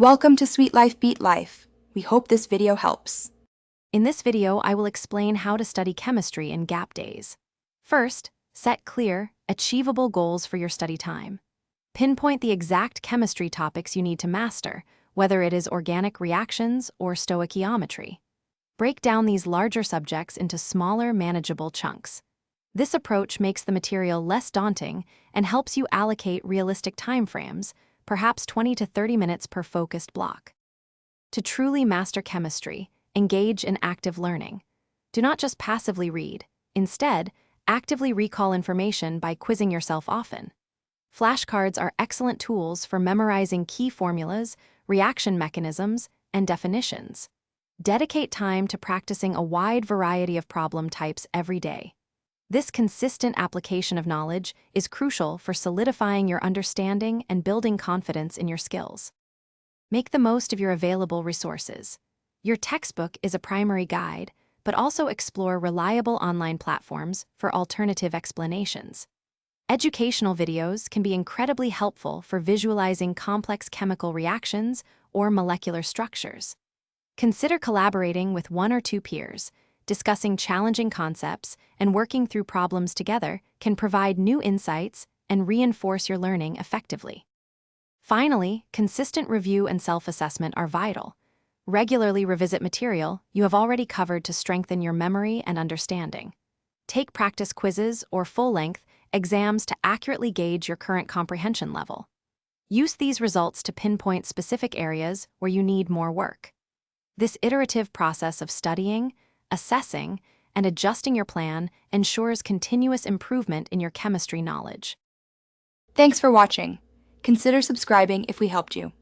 Welcome to Sweet Life Beat Life. We hope this video helps. In this video, I will explain how to study chemistry in gap days. First, set clear, achievable goals for your study time. Pinpoint the exact chemistry topics you need to master, whether it is organic reactions or stoichiometry. Break down these larger subjects into smaller, manageable chunks. This approach makes the material less daunting and helps you allocate realistic timeframes, perhaps 20 to 30 minutes per focused block. To truly master chemistry, engage in active learning. Do not just passively read. Instead, actively recall information by quizzing yourself often. Flashcards are excellent tools for memorizing key formulas, reaction mechanisms, and definitions. Dedicate time to practicing a wide variety of problem types every day. This consistent application of knowledge is crucial for solidifying your understanding and building confidence in your skills. Make the most of your available resources. Your textbook is a primary guide, but also explore reliable online platforms for alternative explanations. Educational videos can be incredibly helpful for visualizing complex chemical reactions or molecular structures. Consider collaborating with one or two peers. Discussing challenging concepts and working through problems together can provide new insights and reinforce your learning effectively. Finally, consistent review and self-assessment are vital. Regularly revisit material you have already covered to strengthen your memory and understanding. Take practice quizzes or full-length exams to accurately gauge your current comprehension level. Use these results to pinpoint specific areas where you need more work. This iterative process of studying, assessing, and adjusting your plan ensures continuous improvement in your chemistry knowledge. Thanks for watching. Consider subscribing if we helped you.